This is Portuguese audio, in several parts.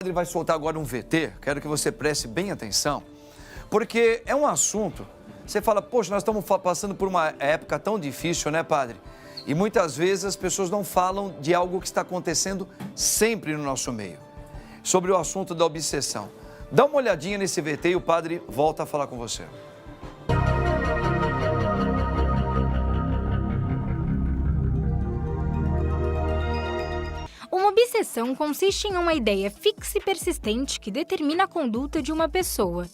Ele vai soltar agora um VT, quero que você preste bem atenção, porque é um assunto, você fala, poxa, nós estamos passando por uma época tão difícil, né, padre? E muitas vezes as pessoas não falam de algo que está acontecendo sempre no nosso meio, sobre o assunto da obsessão. Dá uma olhadinha nesse VT e o padre volta a falar com você. Uma obsessão consiste em uma ideia fixa e persistente que determina a conduta de uma pessoa,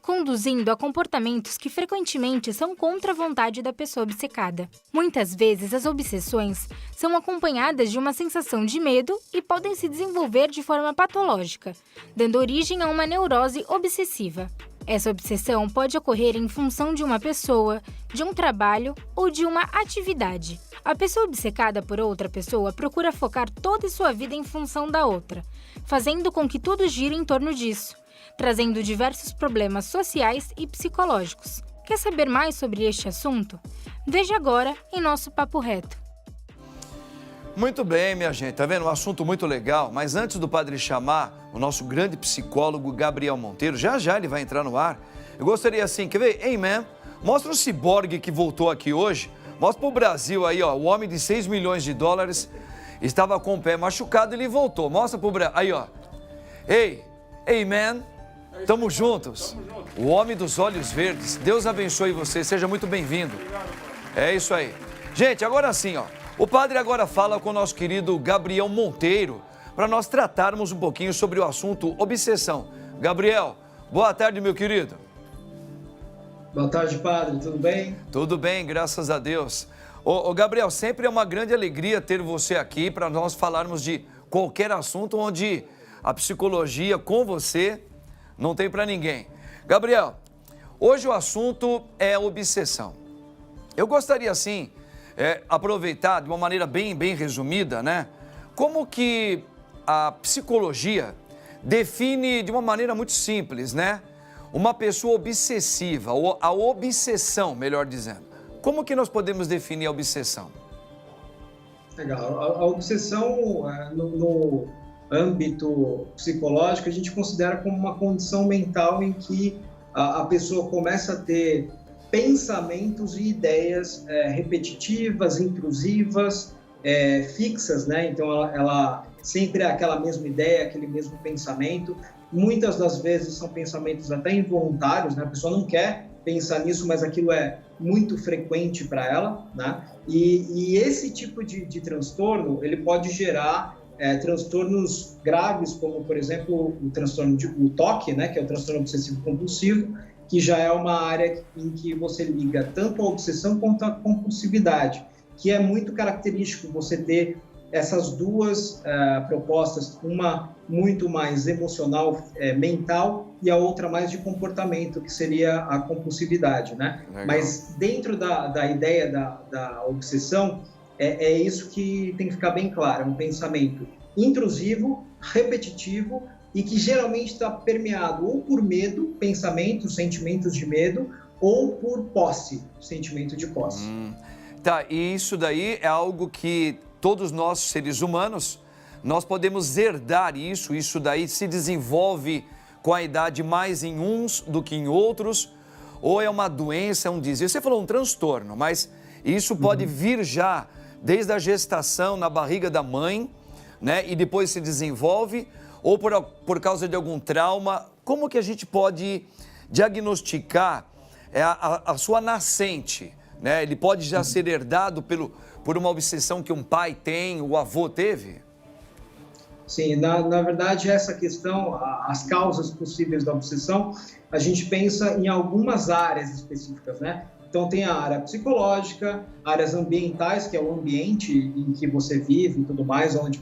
conduzindo a comportamentos que frequentemente são contra a vontade da pessoa obcecada. Muitas vezes, as obsessões são acompanhadas de uma sensação de medo e podem se desenvolver de forma patológica, dando origem a uma neurose obsessiva. Essa obsessão pode ocorrer em função de uma pessoa, de um trabalho ou de uma atividade. A pessoa obcecada por outra pessoa procura focar toda a sua vida em função da outra, fazendo com que tudo gire em torno disso, trazendo diversos problemas sociais e psicológicos. Quer saber mais sobre este assunto? Veja agora em nosso Papo Reto. Muito bem, minha gente, tá vendo? Um assunto muito legal, mas antes do padre chamar o nosso grande psicólogo Gabriel Monteiro, já ele vai entrar no ar, eu gostaria assim, quer ver? Hey, man, mostra o ciborgue que voltou aqui hoje, mostra pro Brasil aí, ó, o homem de 6 milhões de dólares estava com o pé machucado e ele voltou, mostra pro Brasil, aí, ó. Hey, man, tamo juntos. O homem dos olhos verdes, Deus abençoe você, seja muito bem-vindo. É isso aí. Gente, agora sim, ó. O padre agora fala com o nosso querido Gabriel Monteiro para nós tratarmos um pouquinho sobre o assunto obsessão. Gabriel, boa tarde, meu querido. Boa tarde, padre. Tudo bem? Tudo bem, graças a Deus. Ô, Gabriel, sempre é uma grande alegria ter você aqui para nós falarmos de qualquer assunto onde a psicologia com você não tem para ninguém. Gabriel, hoje o assunto é obsessão. Eu gostaria, assim, aproveitar de uma maneira bem resumida, né? Como que a psicologia define de uma maneira muito simples, né? Uma pessoa obsessiva, ou a obsessão, melhor dizendo. Como que nós podemos definir a obsessão? Legal. A obsessão, no âmbito psicológico, a gente considera como uma condição mental em que a pessoa começa a ter pensamentos e ideias repetitivas, intrusivas, fixas, né? Então ela sempre é aquela mesma ideia, aquele mesmo pensamento. Muitas das vezes são pensamentos até involuntários, né? A pessoa não quer pensar nisso, mas aquilo é muito frequente para ela, né? E esse tipo de transtorno, ele pode gerar transtornos graves, como, por exemplo, o transtorno o TOC, né? Que é o transtorno obsessivo compulsivo, que já é uma área em que você liga tanto a obsessão quanto a compulsividade, que é muito característico você ter essas duas propostas, uma muito mais emocional, mental, e a outra mais de comportamento, que seria a compulsividade, né? Legal. Mas dentro da ideia da obsessão, é isso que tem que ficar bem claro, é um pensamento intrusivo, repetitivo, e que geralmente está permeado ou por medo, pensamentos, sentimentos de medo, ou por posse, sentimento de posse. Tá, e isso daí é algo que todos nós, seres humanos, nós podemos herdar isso daí se desenvolve com a idade mais em uns do que em outros, ou é uma doença, é um desvio. Você falou um transtorno, mas isso pode vir já desde a gestação, na barriga da mãe, né, e depois se desenvolve, ou por causa de algum trauma. Como que a gente pode diagnosticar a sua nascente, né? Ele pode já ser herdado por uma obsessão que um pai tem, o avô teve? Sim, na verdade, essa questão, as causas possíveis da obsessão, a gente pensa em algumas áreas específicas, né? Então, tem a área psicológica, áreas ambientais, que é o ambiente em que você vive e tudo mais, onde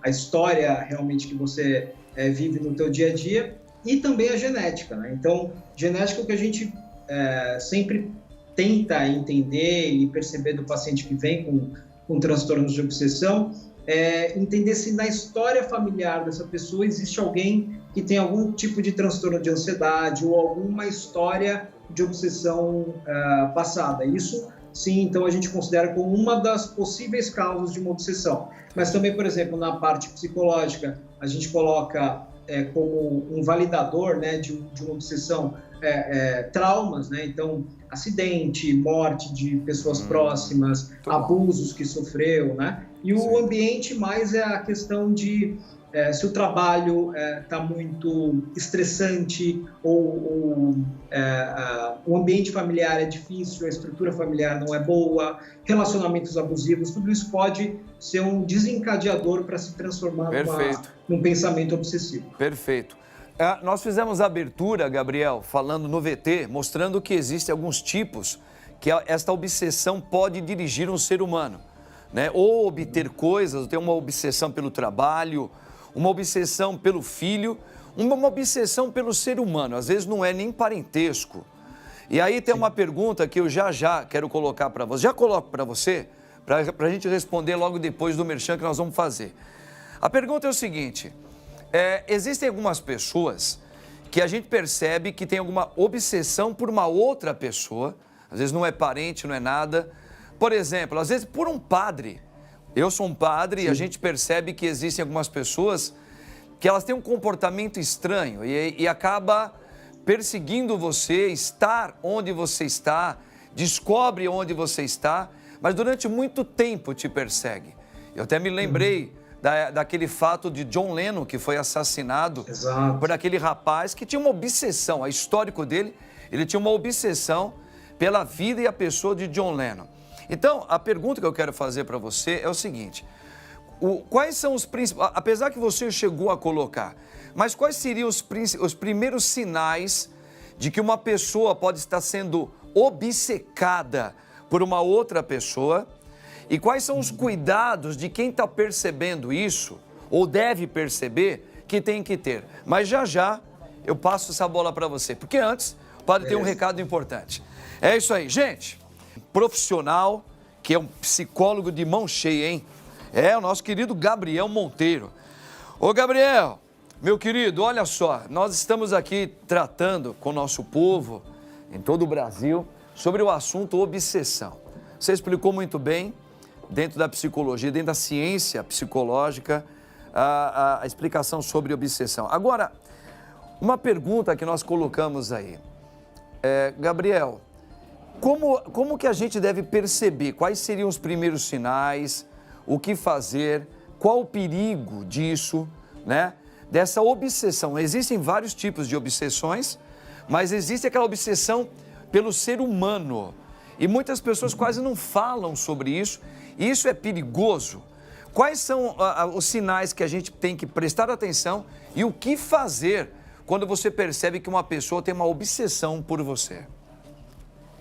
a história realmente que você vive no teu dia a dia, e também a genética, né? Então, genética é o que a gente sempre tenta entender e perceber do paciente que vem com transtornos de obsessão, entender se na história familiar dessa pessoa existe alguém que tem algum tipo de transtorno de ansiedade ou alguma história de obsessão passada. Isso, sim, então a gente considera como uma das possíveis causas de uma obsessão. Mas também, por exemplo, na parte psicológica, a gente coloca como um validador, né, de uma obsessão, traumas, né? Então, acidente, morte de pessoas próximas, abusos que sofreu, né? E o ambiente mais é a questão de se o trabalho está muito estressante ou o ambiente familiar é difícil, a estrutura familiar não é boa, relacionamentos abusivos, tudo isso pode ser um desencadeador para se transformar num pensamento obsessivo. Perfeito. Nós fizemos a abertura, Gabriel, falando no VT, mostrando que existem alguns tipos que esta obsessão pode dirigir um ser humano, né? Ou obter coisas, ou ter uma obsessão pelo trabalho, uma obsessão pelo filho, uma obsessão pelo ser humano. Às vezes não é nem parentesco. E aí tem uma pergunta que eu já quero colocar para você. Já coloco para você, para a gente responder logo depois do merchan que nós vamos fazer. A pergunta é o seguinte: existem algumas pessoas que a gente percebe que tem alguma obsessão por uma outra pessoa, às vezes não é parente, não é nada. Por exemplo, às vezes por um padre. Eu sou um padre e a gente percebe que existem algumas pessoas que elas têm um comportamento estranho e acaba perseguindo você, estar onde você está, descobre onde você está, mas durante muito tempo te persegue. Eu até me lembrei daquele fato de John Lennon, que foi assassinado por aquele rapaz que tinha uma obsessão, a histórico dele, ele tinha uma obsessão pela vida e a pessoa de John Lennon. Então, a pergunta que eu quero fazer para você é o seguinte: quais são os principais, apesar que você chegou a colocar, mas quais seriam os primeiros sinais de que uma pessoa pode estar sendo obcecada por uma outra pessoa? E quais são os cuidados de quem está percebendo isso, ou deve perceber, que tem que ter? Mas já eu passo essa bola para você, porque antes o padre tem um recado importante. É isso aí, gente. Profissional, que é um psicólogo de mão cheia, hein? É o nosso querido Gabriel Monteiro. Ô Gabriel, meu querido, olha só, nós estamos aqui tratando com o nosso povo, em todo o Brasil, sobre o assunto obsessão. Você explicou muito bem, dentro da psicologia, dentro da ciência psicológica, a explicação sobre obsessão. Agora, uma pergunta que nós colocamos aí. Gabriel, como que a gente deve perceber? Quais seriam os primeiros sinais? O que fazer? Qual o perigo disso, né? Dessa obsessão. Existem vários tipos de obsessões, mas existe aquela obsessão pelo ser humano. E muitas pessoas quase não falam sobre isso. E isso é perigoso. Quais são os sinais que a gente tem que prestar atenção e o que fazer quando você percebe que uma pessoa tem uma obsessão por você?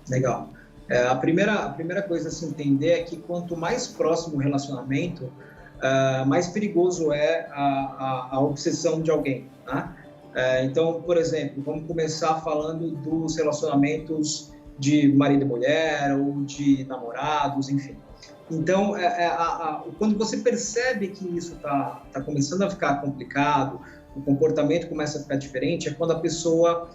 Legal. A primeira coisa a se entender é que quanto mais próximo o relacionamento, mais perigoso é a obsessão de alguém, tá? Então, por exemplo, vamos começar falando dos relacionamentos de marido e mulher ou de namorados, enfim. Então, quando você percebe que isso está começando a ficar complicado, o comportamento começa a ficar diferente, é quando a pessoa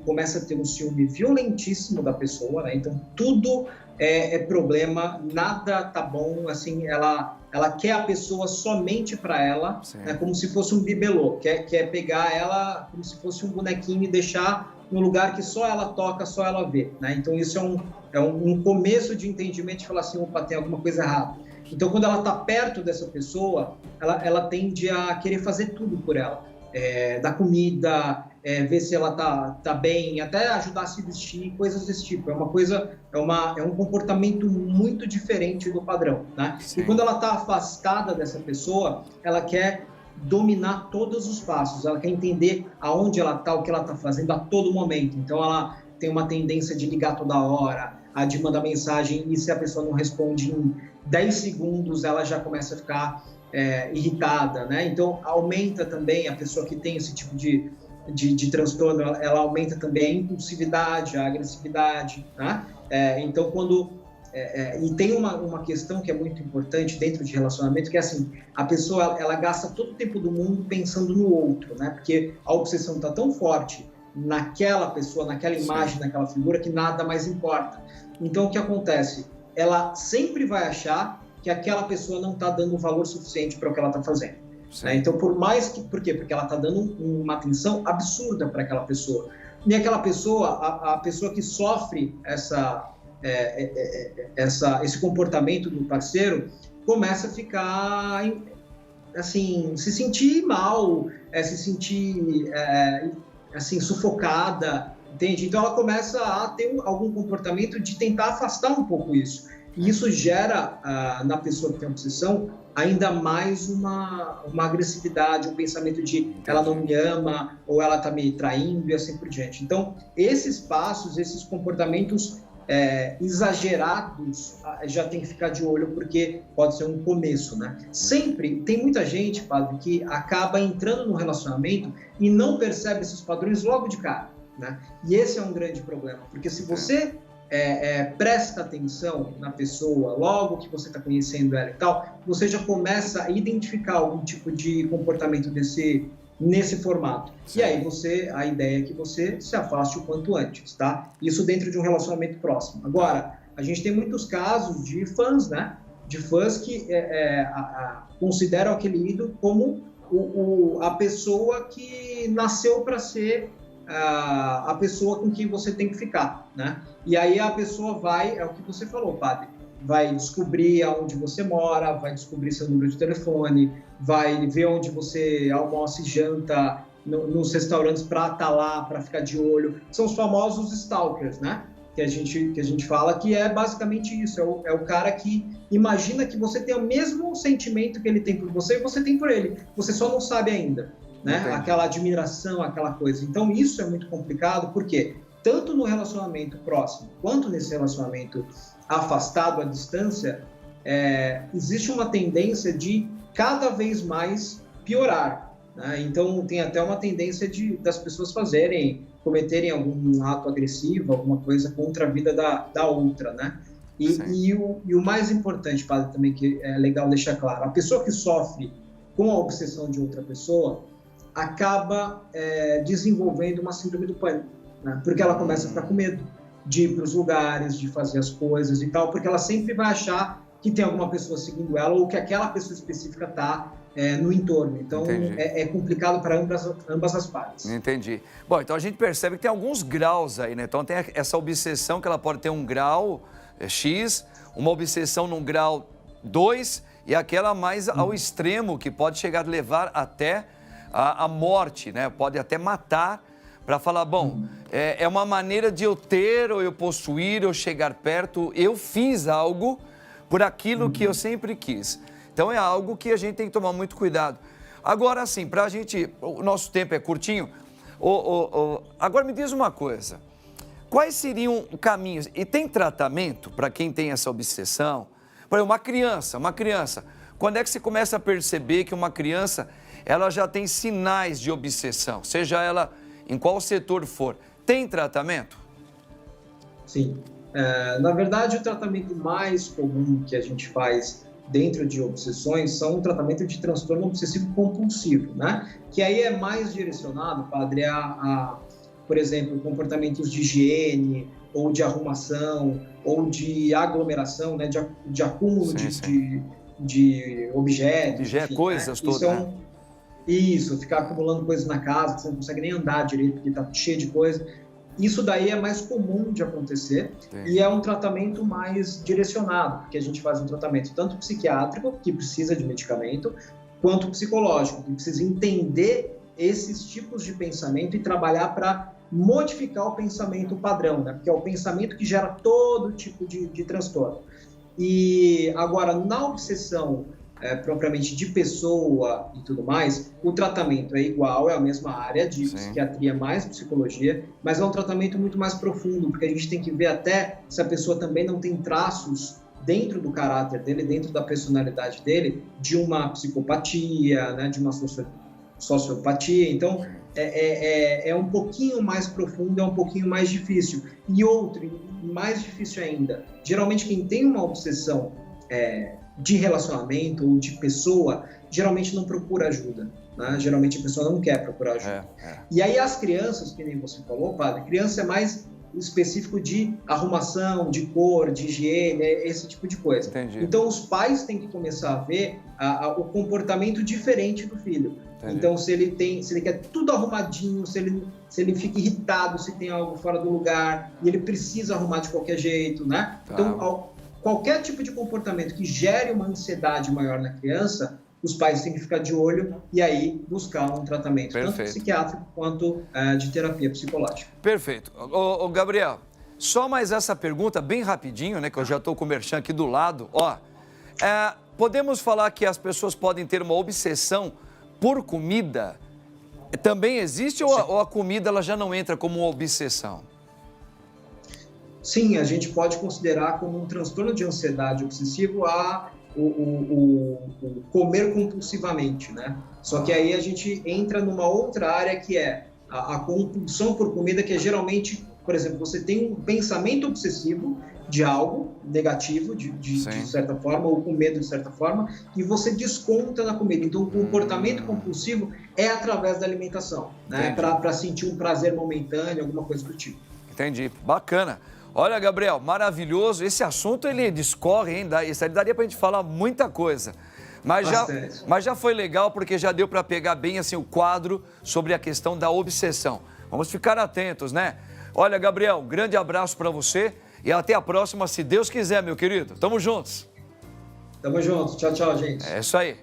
começa a ter um ciúme violentíssimo da pessoa, né? Então tudo é problema, nada tá bom, assim, ela quer a pessoa somente para ela, né? Como se fosse um bibelô, quer pegar ela como se fosse um bonequinho e deixar no lugar que só ela toca, só ela vê, né? Então isso é um começo de entendimento de falar assim, opa, tem alguma coisa errada. Então quando ela tá perto dessa pessoa, ela tende a querer fazer tudo por ela. Dar comida, ver se ela tá bem, até ajudar a se vestir, coisas desse tipo. É um comportamento muito diferente do padrão, né? E quando ela está afastada dessa pessoa, ela quer dominar todos os passos, ela quer entender aonde ela está, o que ela está fazendo a todo momento. Então ela tem uma tendência de ligar toda hora, de mandar mensagem, e se a pessoa não responde em 10 segundos, ela já começa a ficar irritada, né? Então aumenta também, a pessoa que tem esse tipo de transtorno, ela aumenta também a impulsividade, a agressividade, né? Então e tem uma questão que é muito importante dentro de relacionamento, que é assim, a pessoa ela gasta todo o tempo do mundo pensando no outro, né? Porque a obsessão está tão forte naquela pessoa, naquela imagem, naquela figura, que nada mais importa. Então o que acontece? Ela sempre vai achar que aquela pessoa não está dando valor suficiente para o que ela está fazendo. né? Então, por mais que... Por quê? Porque ela está dando uma atenção absurda para aquela pessoa. E aquela pessoa, a pessoa que sofre esse comportamento do parceiro, começa a ficar, assim, se sentir mal, se sentir, assim, sufocada, entende? Então, ela começa a ter algum comportamento de tentar afastar um pouco isso. E isso gera, na pessoa que tem obsessão, ainda mais uma agressividade, um pensamento de ela não me ama, ou ela está me traindo e assim por diante. Então, esses passos, esses comportamentos exagerados, já tem que ficar de olho, porque pode ser um começo, né? Sempre, tem muita gente, padre, que acaba entrando no relacionamento e não percebe esses padrões logo de cara, né? E esse é um grande problema, porque se você presta atenção na pessoa, logo que você está conhecendo ela e tal, você já começa a identificar algum tipo de comportamento nesse formato. Sim. E aí a ideia é que você se afaste o quanto antes, tá? Isso dentro de um relacionamento próximo. Agora, a gente tem muitos casos de fãs, né? De fãs que consideram aquele ídolo como a pessoa que nasceu para ser a pessoa com quem você tem que ficar, né? E aí a pessoa vai, é o que você falou, padre, vai descobrir aonde você mora, vai descobrir seu número de telefone, vai ver onde você almoça e janta nos restaurantes para estar lá, para ficar de olho. São os famosos stalkers, né? Que a gente fala que é basicamente isso, é o cara que imagina que você tem o mesmo sentimento que ele tem por você e você tem por ele, você só não sabe ainda, né? Aquela admiração, aquela coisa. Então isso é muito complicado, porque tanto no relacionamento próximo quanto nesse relacionamento afastado à distância, existe uma tendência de cada vez mais piorar, né? Então tem até uma tendência das pessoas cometerem algum ato agressivo, alguma coisa contra a vida da outra, né? E o mais importante, padre, também, que é legal deixar claro, a pessoa que sofre com a obsessão de outra pessoa acaba desenvolvendo uma síndrome do pânico, né? Porque ela começa a ficar com medo de ir para os lugares, de fazer as coisas e tal, porque ela sempre vai achar que tem alguma pessoa seguindo ela ou que aquela pessoa específica está no entorno. Então, é complicado para ambas as partes. Entendi. Bom, então a gente percebe que tem alguns graus aí, né? Então tem essa obsessão que ela pode ter um grau X, uma obsessão num grau 2 e aquela mais ao extremo que pode chegar a levar até a morte, né? Pode até matar, para falar, bom, é uma maneira de eu ter, ou eu possuir, ou chegar perto, eu fiz algo por aquilo que eu sempre quis. Então é algo que a gente tem que tomar muito cuidado. Agora sim, para a gente, o nosso tempo é curtinho, agora me diz uma coisa, quais seriam caminhos, e tem tratamento para quem tem essa obsessão? Por exemplo, uma criança, quando é que você começa a perceber que uma criança, ela já tem sinais de obsessão, seja ela em qual setor for, tem tratamento? Sim. Na verdade, o tratamento mais comum que a gente faz dentro de obsessões são o tratamento de transtorno obsessivo compulsivo, né? Que aí é mais direcionado, padre, por exemplo, comportamentos de higiene, ou de arrumação, ou de aglomeração, né? De acúmulo de objetos. Enfim, coisas né? todas. Isso, ficar acumulando coisas na casa, que você não consegue nem andar direito, porque está cheio de coisa. Isso daí é mais comum de acontecer. Sim. E é um tratamento mais direcionado, porque a gente faz um tratamento tanto psiquiátrico, que precisa de medicamento, quanto psicológico, que precisa entender esses tipos de pensamento e trabalhar para modificar o pensamento padrão, né? Porque é o pensamento que gera todo tipo de transtorno. E agora, na obsessão propriamente de pessoa e tudo mais, o tratamento é igual, é a mesma área de psiquiatria mais psicologia, mas é um tratamento muito mais profundo, porque a gente tem que ver até se a pessoa também não tem traços dentro do caráter dele, dentro da personalidade dele, de uma psicopatia, né, de uma sociopatia. Então, é um pouquinho mais profundo, é um pouquinho mais difícil. E outro, mais difícil ainda, geralmente quem tem uma obsessão de relacionamento ou de pessoa, geralmente não procura ajuda, né? Geralmente a pessoa não quer procurar ajuda. E aí as crianças, que nem você falou, padre, criança é mais específico de arrumação, de cor, de higiene, esse tipo de coisa. Entendi. Então os pais têm que começar a ver o comportamento diferente do filho. Entendi. Então, se ele quer tudo arrumadinho, se ele fica irritado, se tem algo fora do lugar, e ele precisa arrumar de qualquer jeito, né? Tá. Então, qualquer tipo de comportamento que gere uma ansiedade maior na criança, os pais têm que ficar de olho e aí buscar um tratamento, tanto psiquiátrico quanto de terapia psicológica. Perfeito. Ô, Gabriel, só mais essa pergunta bem rapidinho, né, que eu já estou com o merchan aqui do lado. Ó, podemos falar que as pessoas podem ter uma obsessão por comida? Também existe ou a comida ela já não entra como uma obsessão? Sim, a gente pode considerar como um transtorno de ansiedade obsessivo o comer compulsivamente, né? Só que aí a gente entra numa outra área que é a compulsão por comida, que é geralmente, por exemplo, você tem um pensamento obsessivo de algo negativo, de certa forma, ou com medo de certa forma, e você desconta na comida. Então, o comportamento compulsivo é através da alimentação, né? Para sentir um prazer momentâneo, alguma coisa do tipo. Entendi. Bacana. Olha, Gabriel, maravilhoso. Esse assunto, ele discorre, hein? Isso aí daria pra gente falar muita coisa. Mas já foi legal, porque já deu para pegar bem assim o quadro sobre a questão da obsessão. Vamos ficar atentos, né? Olha, Gabriel, um grande abraço para você e até a próxima, se Deus quiser, meu querido. Tamo juntos. Tamo juntos. Tchau, tchau, gente. É isso aí.